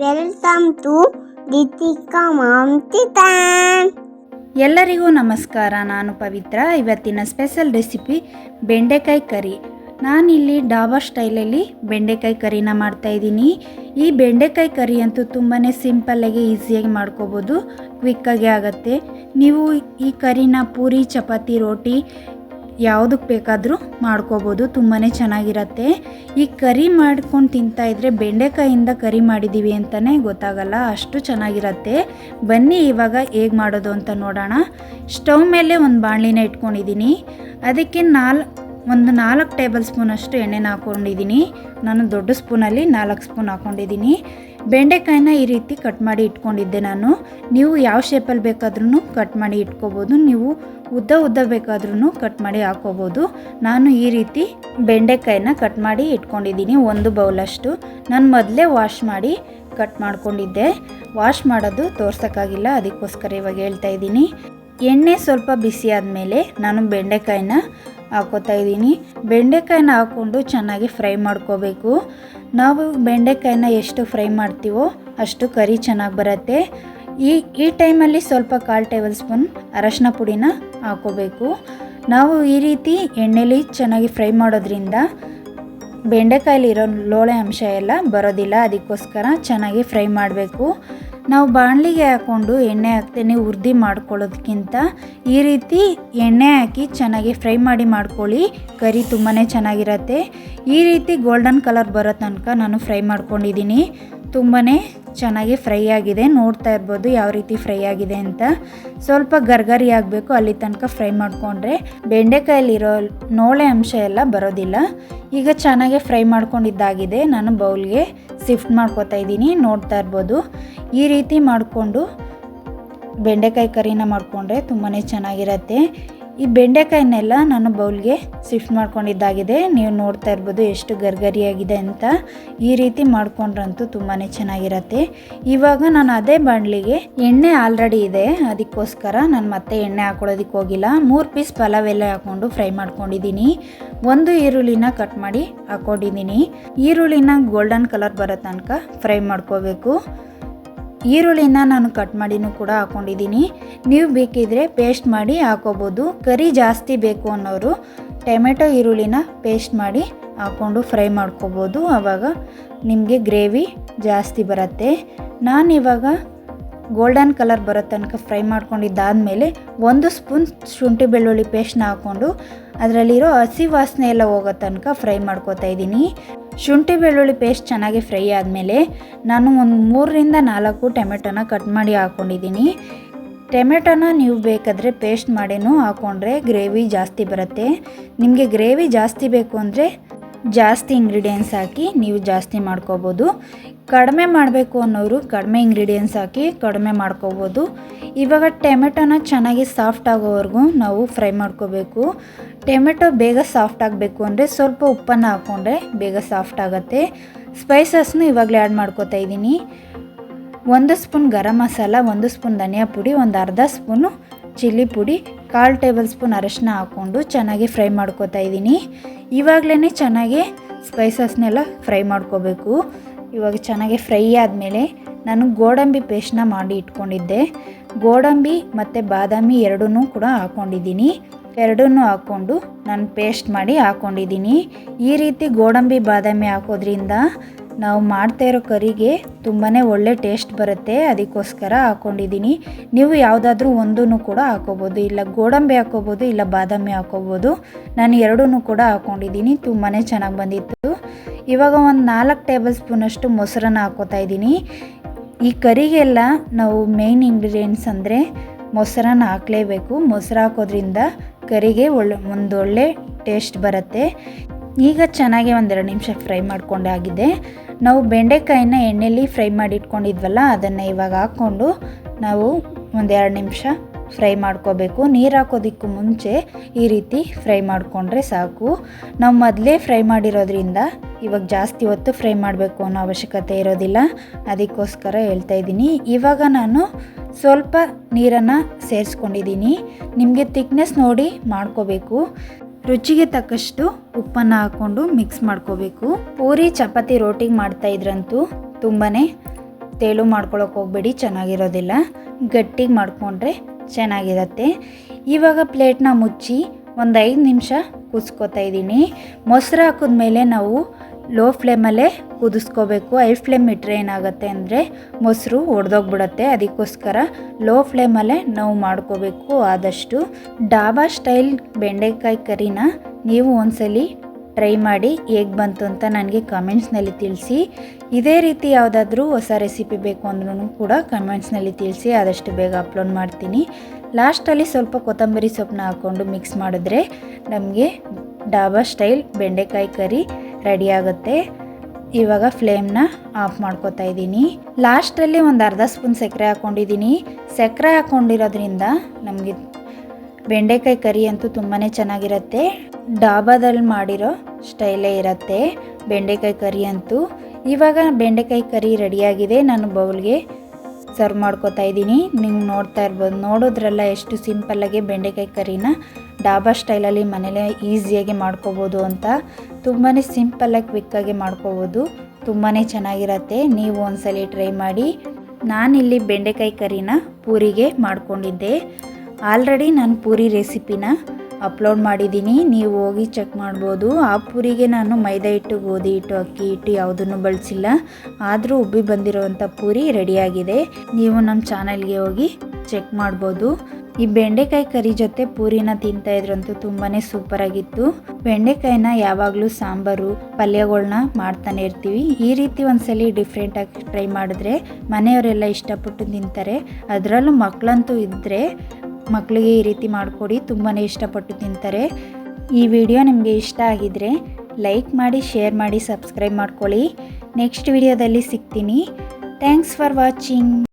Welcome to Deepika ma'am kitchen. ಎಲ್ಲರಿಗೂ ನಮಸ್ಕಾರ. ನಾನು ಪವಿತ್ರ. ಇವತ್ತಿನ ಸ್ಪೆಷಲ್ ರೆಸಿಪಿ ಬೆಂಡೆಕಾಯಿ ಕರಿ. ನಾನಿಲ್ಲಿ ಡಾಬಾ ಸ್ಟೈಲಲ್ಲಿ ಬೆಂಡೆಕಾಯಿ ಕರಿನ ಮಾಡ್ತಾಯಿದ್ದೀನಿ. ಈ ಬೆಂಡೆಕಾಯಿ ಕರಿ ಅಂತೂ ತುಂಬಾ ಸಿಂಪಲ್ಲಾಗಿ ಈಸಿಯಾಗಿ ಮಾಡ್ಕೋಬೋದು, ಕ್ವಿಕ್ಕಾಗಿ ಆಗುತ್ತೆ. ನೀವು ಈ ಕರಿನ ಪೂರಿ, ಚಪಾತಿ, ರೋಟಿ ಯಾವುದಕ್ಕೆ ಬೇಕಾದರೂ ಮಾಡ್ಕೋಬೋದು, ತುಂಬಾ ಚೆನ್ನಾಗಿರುತ್ತೆ. ಈ ಕರಿ ಮಾಡ್ಕೊಂಡು ತಿಂತಾಯಿದ್ರೆ ಬೆಂಡೆಕಾಯಿಂದ ಕರಿ ಮಾಡಿದ್ದೀವಿ ಅಂತಲೇ ಗೊತ್ತಾಗಲ್ಲ, ಅಷ್ಟು ಚೆನ್ನಾಗಿರುತ್ತೆ. ಬನ್ನಿ ಇವಾಗ ಹೇಗೆ ಮಾಡೋದು ಅಂತ ನೋಡೋಣ. ಸ್ಟವ್ ಮೇಲೆ ಒಂದು ಬಾಣಲಿನ ಇಟ್ಕೊಂಡಿದ್ದೀನಿ. ಅದಕ್ಕೆ ಒಂದು 4 ಟೇಬಲ್ ಸ್ಪೂನಷ್ಟು ಎಣ್ಣೆನ ಹಾಕ್ಕೊಂಡಿದ್ದೀನಿ. ನಾನು ದೊಡ್ಡ ಸ್ಪೂನಲ್ಲಿ 4 ಸ್ಪೂನ್ ಹಾಕ್ಕೊಂಡಿದ್ದೀನಿ. ಬೆಂಡೆಕಾಯಿನ ಈ ರೀತಿ ಕಟ್ ಮಾಡಿ ಇಟ್ಕೊಂಡಿದ್ದೆ ನಾನು. ನೀವು ಯಾವ ಶೇಪಲ್ಲಿ ಬೇಕಾದ್ರೂ ಕಟ್ ಮಾಡಿ ಇಟ್ಕೋಬೋದು, ನೀವು ಉದ್ದ ಬೇಕಾದ್ರೂ ಕಟ್ ಮಾಡಿ ಹಾಕೋಬೋದು. ನಾನು ಈ ರೀತಿ ಬೆಂಡೆಕಾಯಿನ ಕಟ್ ಮಾಡಿ ಇಟ್ಕೊಂಡಿದ್ದೀನಿ, 1 ಬೌಲಷ್ಟು. ನಾನು ಮೊದಲೇ ವಾಶ್ ಮಾಡಿ ಕಟ್ ಮಾಡ್ಕೊಂಡಿದ್ದೆ. ವಾಶ್ ಮಾಡೋದು ತೋರ್ಸೋಕ್ಕಾಗಿಲ್ಲ, ಅದಕ್ಕೋಸ್ಕರ ಇವಾಗ ಹೇಳ್ತಾ ಇದ್ದೀನಿ. ಎಣ್ಣೆ ಸ್ವಲ್ಪ ಬಿಸಿ ಆದಮೇಲೆ ನಾನು ಬೆಂಡೆಕಾಯಿನ ಹಾಕೋತಾ ಇದ್ದೀನಿ. ಬೆಂಡೆಕಾಯಿನ ಹಾಕ್ಕೊಂಡು ಚೆನ್ನಾಗಿ ಫ್ರೈ ಮಾಡ್ಕೋಬೇಕು. ನಾವು ಬೆಂಡೆಕಾಯಿನ ಎಷ್ಟು ಫ್ರೈ ಮಾಡ್ತೀವೋ ಅಷ್ಟು ಕರಿ ಚೆನ್ನಾಗಿ ಬರುತ್ತೆ. ಈ ಟೈಮಲ್ಲಿ ಸ್ವಲ್ಪ 1/4 ಟೇಬಲ್ ಸ್ಪೂನ್ ಅರಶಿನ ಪುಡಿನ ಹಾಕೋಬೇಕು. ನಾವು ಈ ರೀತಿ ಎಣ್ಣೆಲಿ ಚೆನ್ನಾಗಿ ಫ್ರೈ ಮಾಡೋದ್ರಿಂದ ಬೆಂಡೆಕಾಯಲ್ಲಿರೋ ಲೋಳೆ ಅಂಶ ಎಲ್ಲ ಬರೋದಿಲ್ಲ, ಅದಕ್ಕೋಸ್ಕರ ಚೆನ್ನಾಗಿ ಫ್ರೈ ಮಾಡಬೇಕು. ನಾವು ಬಾಣಲಿಗೆ ಹಾಕ್ಕೊಂಡು ಎಣ್ಣೆ ಹಾಕ್ತೇನೆ ಹುರಿದು ಮಾಡ್ಕೊಳ್ಳೋದಕ್ಕಿಂತ ಈ ರೀತಿ ಎಣ್ಣೆ ಹಾಕಿ ಚೆನ್ನಾಗಿ ಫ್ರೈ ಮಾಡಿ ಮಾಡ್ಕೊಳ್ಳಿ, ಕರಿ ತುಂಬಾ ಚೆನ್ನಾಗಿರುತ್ತೆ. ಈ ರೀತಿ ಗೋಲ್ಡನ್ ಕಲರ್ ಬರೋ ತನಕ ನಾನು ಫ್ರೈ ಮಾಡ್ಕೊಂಡಿದ್ದೀನಿ. ತುಂಬಾ ಚೆನ್ನಾಗಿ ಫ್ರೈ ಆಗಿದೆ, ನೋಡ್ತಾ ಇರ್ಬೋದು ಯಾವ ರೀತಿ ಫ್ರೈ ಆಗಿದೆ ಅಂತ. ಸ್ವಲ್ಪ ಗರ್ಗರಿ ಆಗಬೇಕು, ಅಲ್ಲಿ ತನಕ ಫ್ರೈ ಮಾಡಿಕೊಂಡ್ರೆ ಬೆಂಡೆಕಾಯಲ್ಲಿರೋ ನೋಳೆ ಅಂಶ ಎಲ್ಲ ಬರೋದಿಲ್ಲ. ಈಗ ಚೆನ್ನಾಗಿ ಫ್ರೈ ಮಾಡ್ಕೊಂಡಿದ್ದಾಗಿದೆ. ನಾನು ಬೌಲ್ಗೆ ಶಿಫ್ಟ್ ಮಾಡ್ಕೊತಾ ಇದ್ದೀನಿ, ನೋಡ್ತಾ ಇರ್ಬೋದು. ಈ ರೀತಿ ಮಾಡಿಕೊಂಡು ಬೆಂಡೆಕಾಯಿ ಕರಿನ ಮಾಡಿಕೊಂಡ್ರೆ ತುಂಬಾ ಚೆನ್ನಾಗಿರುತ್ತೆ. ಈ ಬೆಂಡೆಕಾಯಿನೆಲ್ಲ ನಾನು ಬೌಲ್ಗೆ ಶಿಫ್ಟ್ ಮಾಡ್ಕೊಂಡಿದ್ದಾಗಿದೆ. ನೀವು ನೋಡ್ತಾ ಇರ್ಬೋದು ಎಷ್ಟು ಗರ್ಗರಿಯಾಗಿದೆ ಅಂತ. ಈ ರೀತಿ ಮಾಡ್ಕೊಂಡ್ರಂತೂ ತುಂಬಾ ಚೆನ್ನಾಗಿರುತ್ತೆ. ಇವಾಗ ನಾನು ಅದೇ ಬಾಣಲಿಗೆ ಎಣ್ಣೆ ಆಲ್ರೆಡಿ ಇದೆ, ಅದಕ್ಕೋಸ್ಕರ ನಾನು ಮತ್ತೆ ಎಣ್ಣೆ ಹಾಕೊಳ್ಳೋದಕ್ಕೆ ಹೋಗಿಲ್ಲ. 3 ಪೀಸ್ ಪಲಾವ್ ಎಲೆ ಹಾಕ್ಕೊಂಡು ಫ್ರೈ ಮಾಡ್ಕೊಂಡಿದ್ದೀನಿ. 1 ಈರುಳ್ಳಿನ ಕಟ್ ಮಾಡಿ ಹಾಕ್ಕೊಂಡಿದ್ದೀನಿ. ಈರುಳ್ಳಿನ ಗೋಲ್ಡನ್ ಕಲರ್ ಬರೋ ತನಕ ಫ್ರೈ ಮಾಡ್ಕೋಬೇಕು. ಈರುಳ್ಳಿನ ನಾನು ಕಟ್ ಮಾಡಿನೂ ಕೂಡ ಹಾಕ್ಕೊಂಡಿದ್ದೀನಿ. ನೀವು ಬೇಕಿದ್ರೆ ಪೇಸ್ಟ್ ಮಾಡಿ ಹಾಕೋಬೋದು. ಕರಿ ಜಾಸ್ತಿ ಬೇಕು ಅನ್ನೋರು ಟೊಮೆಟೊ ಈರುಳ್ಳಿನ ಪೇಸ್ಟ್ ಮಾಡಿ ಹಾಕ್ಕೊಂಡು ಫ್ರೈ ಮಾಡ್ಕೋಬೋದು, ಆವಾಗ ನಿಮಗೆ ಗ್ರೇವಿ ಜಾಸ್ತಿ ಬರುತ್ತೆ. ನಾನಿವಾಗ ಗೋಲ್ಡನ್ ಕಲರ್ ಬರೋ ತನಕ ಫ್ರೈ ಮಾಡ್ಕೊಂಡಿದ್ದಾದಮೇಲೆ 1 ಸ್ಪೂನ್ ಶುಂಠಿ ಬೆಳ್ಳುಳ್ಳಿ ಪೇಸ್ಟ್ನ ಹಾಕ್ಕೊಂಡು ಅದರಲ್ಲಿರೋ ಹಸಿ ವಾಸನೆ ಎಲ್ಲ ಹೋಗೋ ತನಕ ಫ್ರೈ ಮಾಡ್ಕೋತಾ ಇದ್ದೀನಿ. ಶುಂಠಿ ಬೆಳ್ಳುಳ್ಳಿ ಪೇಸ್ಟ್ ಚೆನ್ನಾಗಿ ಫ್ರೈ ಆದಮೇಲೆ ನಾನು ಒಂದು 3ರಿಂದ 4 ಟೊಮೆಟೊನ ಕಟ್ ಮಾಡಿ ಹಾಕ್ಕೊಂಡಿದ್ದೀನಿ. ಟೊಮೆಟೊನ ನೀವು ಬೇಕಾದರೆ ಪೇಸ್ಟ್ ಮಾಡಿನೂ ಹಾಕ್ಕೊಂಡ್ರೆ ಗ್ರೇವಿ ಜಾಸ್ತಿ ಬರುತ್ತೆ. ನಿಮಗೆ ಗ್ರೇವಿ ಜಾಸ್ತಿ ಬೇಕು ಅಂದರೆ ಜಾಸ್ತಿ ಇಂಗ್ರೀಡಿಯೆಂಟ್ಸ್ ಹಾಕಿ ನೀವು ಜಾಸ್ತಿ ಮಾಡ್ಕೋಬೋದು. ಕಡಿಮೆ ಮಾಡಬೇಕು ಅನ್ನೋರು ಕಡಿಮೆ ಇಂಗ್ರೀಡಿಯೆಂಟ್ಸ್ ಹಾಕಿ ಕಡಿಮೆ ಮಾಡ್ಕೋಬೋದು. ಇವಾಗ ಟೊಮೆಟೊನ ಚೆನ್ನಾಗಿ ಸಾಫ್ಟ್ ಆಗೋವರೆಗೂ ನಾವು ಫ್ರೈ ಮಾಡ್ಕೋಬೇಕು. ಟೊಮೆಟೊ ಬೇಗ ಸಾಫ್ಟ್ ಆಗಬೇಕು ಅಂದರೆ ಸ್ವಲ್ಪ ಉಪ್ಪನ್ನು ಹಾಕ್ಕೊಂಡ್ರೆ ಬೇಗ ಸಾಫ್ಟ್ ಆಗುತ್ತೆ. ಸ್ಪೈಸಸ್ನು ಇವಾಗಲೇ ಆ್ಯಡ್ ಮಾಡ್ಕೋತಾ ಇದ್ದೀನಿ. 1 ಸ್ಪೂನ್ ಗರಂ ಮಸಾಲ, 1 ಸ್ಪೂನ್ ಧನಿಯಾ ಪುಡಿ, ಒಂದು ಅರ್ಧ ಸ್ಪೂನು ಚಿಲ್ಲಿ ಪುಡಿ, 1/4 ಟೇಬಲ್ ಸ್ಪೂನ್ ಅರಶಿನ ಹಾಕ್ಕೊಂಡು ಚೆನ್ನಾಗಿ ಫ್ರೈ ಮಾಡ್ಕೋತಾ ಇದ್ದೀನಿ. ಇವಾಗಲೇ ಚೆನ್ನಾಗಿ ಸ್ಪೈಸಸ್ನೆಲ್ಲ ಫ್ರೈ ಮಾಡ್ಕೋಬೇಕು. ಇವಾಗ ಚೆನ್ನಾಗಿ ಫ್ರೈ ಆದಮೇಲೆ ನಾನು ಗೋಡಂಬಿ ಪೇಸ್ಟ್ನ ಮಾಡಿ ಇಟ್ಕೊಂಡಿದ್ದೆ. ಗೋಡಂಬಿ ಮತ್ತು ಬಾದಾಮಿ ಎರಡನ್ನೂ ಕೂಡ ಹಾಕ್ಕೊಂಡಿದ್ದೀನಿ. ಎರಡನ್ನೂ ಹಾಕ್ಕೊಂಡು ನಾನು ಪೇಸ್ಟ್ ಮಾಡಿ ಹಾಕ್ಕೊಂಡಿದ್ದೀನಿ. ಈ ರೀತಿ ಗೋಡಂಬಿ ಬಾದಾಮಿ ಹಾಕೋದ್ರಿಂದ ನಾವು ಮಾಡ್ತಾ ಇರೋ ಕರಿಗೆ ತುಂಬಾ ಒಳ್ಳೆ ಟೇಸ್ಟ್ ಬರುತ್ತೆ, ಅದಕ್ಕೋಸ್ಕರ ಹಾಕ್ಕೊಂಡಿದ್ದೀನಿ. ನೀವು ಯಾವುದಾದ್ರೂ ಒಂದೂ ಕೂಡ ಹಾಕೋಬೋದು, ಇಲ್ಲ ಗೋಡಂಬಿ ಹಾಕೋಬೋದು, ಇಲ್ಲ ಬಾದಾಮಿ ಹಾಕೋಬೋದು. ನಾನು ಎರಡನ್ನೂ ಕೂಡ ಹಾಕ್ಕೊಂಡಿದ್ದೀನಿ, ತುಂಬಾ ಚೆನ್ನಾಗಿ ಬಂದಿತ್ತು. ಇವಾಗ ಒಂದು 4 ಟೇಬಲ್ ಸ್ಪೂನಷ್ಟು ಮೊಸರನ್ನ ಹಾಕೋತಾ ಇದ್ದೀನಿ. ಈ ಕರಿಗೆಲ್ಲ ನಾವು ಮೇಯ್ನ್ ಇಂಗ್ರೀಡಿಯೆಂಟ್ಸ್ ಅಂದರೆ ಮೊಸರನ್ನ ಹಾಕಲೇಬೇಕು. ಮೊಸರು ಹಾಕೋದ್ರಿಂದ ಕರಿಗೆ ಒಳ್ಳೆ ಟೇಸ್ಟ್ ಬರುತ್ತೆ. ಈಗ ಚೆನ್ನಾಗಿ 1-2 ನಿಮಿಷ ಫ್ರೈ ಮಾಡ್ಕೊಂಡಾಗಿದೆ. ನಾವು ಬೆಂಡೆಕಾಯಿನ ಎಣ್ಣೆಯಲ್ಲಿ ಫ್ರೈ ಮಾಡಿ ಇಟ್ಕೊಂಡಿದ್ವಲ್ಲ, ಅದನ್ನು ಇವಾಗ ಹಾಕ್ಕೊಂಡು ನಾವು 1-2 ನಿಮಿಷ ಫ್ರೈ ಮಾಡ್ಕೋಬೇಕು. ನೀರು ಹಾಕೋದಕ್ಕೂ ಮುಂಚೆ ಈ ರೀತಿ ಫ್ರೈ ಮಾಡಿಕೊಂಡ್ರೆ ಸಾಕು. ನಾವು ಮೊದಲೇ ಫ್ರೈ ಮಾಡಿರೋದ್ರಿಂದ ಇವಾಗ ಜಾಸ್ತಿ ಹೊತ್ತು ಫ್ರೈ ಮಾಡಬೇಕು ಅನ್ನೋ ಅವಶ್ಯಕತೆ ಇರೋದಿಲ್ಲ, ಅದಕ್ಕೋಸ್ಕರ ಹೇಳ್ತಾ ಇದ್ದೀನಿ. ಇವಾಗ ನಾನು ಸ್ವಲ್ಪ ನೀರನ್ನು ಸೇರಿಸ್ಕೊಂಡಿದ್ದೀನಿ. ನಿಮಗೆ ತಿಕ್ನೆಸ್ ನೋಡಿ ಮಾಡ್ಕೋಬೇಕು. ರುಚಿಗೆ ತಕ್ಕಷ್ಟು ಉಪ್ಪನ್ನು ಹಾಕ್ಕೊಂಡು ಮಿಕ್ಸ್ ಮಾಡ್ಕೋಬೇಕು. ಪೂರಿ, ಚಪಾತಿ, ರೋಟಿಗೆ ಮಾಡ್ತಾಯಿದ್ರಂತೂ ತುಂಬಾ ತೇಲು ಮಾಡ್ಕೊಳಕ್ಕೆ ಹೋಗಬೇಡಿ, ಚೆನ್ನಾಗಿರೋದಿಲ್ಲ. ಗಟ್ಟಿಗೆ ಮಾಡಿಕೊಂಡ್ರೆ ಚೆನ್ನಾಗಿರುತ್ತೆ. ಇವಾಗ ಪ್ಲೇಟ್ನ ಮುಚ್ಚಿ ಒಂದು 5 ನಿಮಿಷ ಕುದಿಸ್ಕೊತಾ ಇದ್ದೀನಿ. ಮೊಸರು ಹಾಕಿದ್ಮೇಲೆ ನಾವು ಲೋ ಫ್ಲೇಮಲ್ಲೇ ಕುದಿಸ್ಕೋಬೇಕು. ಹೈ ಫ್ಲೇಮ್ ಇಟ್ಟರೆ ಏನಾಗುತ್ತೆ ಅಂದರೆ ಮೊಸರು ಒಡೆದೋಗ್ಬಿಡುತ್ತೆ. ಅದಕ್ಕೋಸ್ಕರ ಲೋ ಫ್ಲೇಮಲ್ಲೇ ನಾವು ಮಾಡ್ಕೋಬೇಕು. ಆದಷ್ಟು ಡಾಬಾ ಸ್ಟೈಲ್ ಬೆಂಡೆಕಾಯಿ ಕರಿನ ನೀವು ಒಂದ್ಸಲಿ ಟ್ರೈ ಮಾಡಿ ಹೇಗೆ ಬಂತು ಅಂತ ನನಗೆ ಕಮೆಂಟ್ಸ್ನಲ್ಲಿ ತಿಳಿಸಿ. ಇದೇ ರೀತಿ ಯಾವುದಾದ್ರೂ ಹೊಸ ರೆಸಿಪಿ ಬೇಕು ಅಂದ್ರೂ ಕೂಡ ಕಮೆಂಟ್ಸ್ನಲ್ಲಿ ತಿಳಿಸಿ, ಆದಷ್ಟು ಬೇಗ ಅಪ್ಲೋಡ್ ಮಾಡ್ತೀನಿ. ಲಾಸ್ಟಲ್ಲಿ ಸ್ವಲ್ಪ ಕೊತ್ತಂಬರಿ ಸೊಪ್ಪನ್ನ ಹಾಕ್ಕೊಂಡು ಮಿಕ್ಸ್ ಮಾಡಿದ್ರೆ ನಮಗೆ ಡಾಬಾ ಸ್ಟೈಲ್ ಬೆಂಡೆಕಾಯಿ ಕರಿ ರೆಡಿ ಆಗುತ್ತೆ. ಇವಾಗ ಫ್ಲೇಮ್ನ ಆಫ್ ಮಾಡ್ಕೊತಾ ಇದ್ದೀನಿ. ಲಾಸ್ಟಲ್ಲಿ ಒಂದು ಅರ್ಧ ಸ್ಪೂನ್ ಸಕ್ಕರೆ ಹಾಕ್ಕೊಂಡಿದ್ದೀನಿ. ಸಕ್ಕರೆ ಹಾಕ್ಕೊಂಡಿರೋದ್ರಿಂದ ನಮಗೆ ಬೆಂಡೆಕಾಯಿ ಕರಿ ಅಂತೂ ತುಂಬಾ ಚೆನ್ನಾಗಿರುತ್ತೆ. ಡಾಬಾದಲ್ಲಿ ಮಾಡಿರೋ ಸ್ಟೈಲೇ ಇರುತ್ತೆ ಬೆಂಡೆಕಾಯಿ ಕರಿ ಅಂತೂ. ಇವಾಗ ಬೆಂಡೆಕಾಯಿ ಕರಿ ರೆಡಿಯಾಗಿದೆ. ನಾನು ಬೌಲ್ಗೆ ಸರ್ವ್ ಮಾಡ್ಕೊತಾ ಇದ್ದೀನಿ. ನೀವು ನೋಡ್ತಾ ಇರ್ಬೋದು, ನೋಡೋದ್ರಲ್ಲ ಎಷ್ಟು ಸಿಂಪಲ್ಲಾಗಿ ಬೆಂಡೆಕಾಯಿ ಕರಿನ ಡಾಬಾ ಸ್ಟೈಲಲ್ಲಿ ಮನೇಲೇ ಈಸಿಯಾಗಿ ಮಾಡ್ಕೋಬೋದು ಅಂತ. ತುಂಬಾ ಸಿಂಪಲ್ಲಾಗಿ ಕ್ವಿಕ್ಕಾಗಿ ಮಾಡ್ಕೋಬೋದು, ತುಂಬಾ ಚೆನ್ನಾಗಿರುತ್ತೆ. ನೀವು ಒಂದ್ಸಲಿ ಟ್ರೈ ಮಾಡಿ. ನಾನಿಲ್ಲಿ ಬೆಂಡೆಕಾಯಿ ಕರಿನ ಪೂರಿಗೆ ಮಾಡ್ಕೊಂಡಿದ್ದೆ. ಆಲ್ರೆಡಿ ನಾನು ಪೂರಿ ರೆಸಿಪಿನ ಅಪ್ಲೋಡ್ ಮಾಡಿದ್ದೀನಿ, ನೀವು ಹೋಗಿ ಚೆಕ್ ಮಾಡ್ಬೋದು. ಆ ಪೂರಿಗೆ ನಾನು ಮೈದಾ ಹಿಟ್ಟು, ಗೋಧಿ ಹಿಟ್ಟು, ಅಕ್ಕಿ ಹಿಟ್ಟು ಯಾವುದನ್ನು ಬಳಸಿಲ್ಲ. ಆದರೂ ಉಬ್ಬಿ ಬಂದಿರೋವಂಥ ಪೂರಿ ರೆಡಿಯಾಗಿದೆ. ನೀವು ನಮ್ಮ ಚಾನಲ್ಗೆ ಹೋಗಿ ಚೆಕ್ ಮಾಡ್ಬೋದು. ಈ ಬೆಂಡೆಕಾಯಿ ಕರಿ ಜೊತೆ ಪೂರಿನ ತಿಂತಾಯಿದ್ರಂತೂ ತುಂಬಾ ಸೂಪರಾಗಿತ್ತು. ಬೆಂಡೆಕಾಯಿನ ಯಾವಾಗಲೂ ಸಾಂಬಾರು ಪಲ್ಯಗಳನ್ನ ಮಾಡ್ತಾನೆ ಇರ್ತೀವಿ. ಈ ರೀತಿ ಒಂದ್ಸಲಿ ಡಿಫ್ರೆಂಟಾಗಿ ಟ್ರೈ ಮಾಡಿದ್ರೆ ಮನೆಯವರೆಲ್ಲ ಇಷ್ಟಪಟ್ಟು ತಿಂತಾರೆ. ಅದರಲ್ಲೂ ಮಕ್ಕಳಂತೂ ಇದ್ದರೆ ಮಕ್ಕಳಿಗೆ ಈ ರೀತಿ ಮಾಡಿಕೊಡಿ, ತುಂಬಾ ಇಷ್ಟಪಟ್ಟು ತಿಂತಾರೆ. ಈ ವಿಡಿಯೋ ನಿಮಗೆ ಇಷ್ಟ ಆಗಿದರೆ ಲೈಕ್ ಮಾಡಿ, ಶೇರ್ ಮಾಡಿ, ಸಬ್ಸ್ಕ್ರೈಬ್ ಮಾಡ್ಕೊಳ್ಳಿ. ನೆಕ್ಸ್ಟ್ ವಿಡಿಯೋದಲ್ಲಿ ಸಿಗ್ತೀನಿ. Thanks for watching.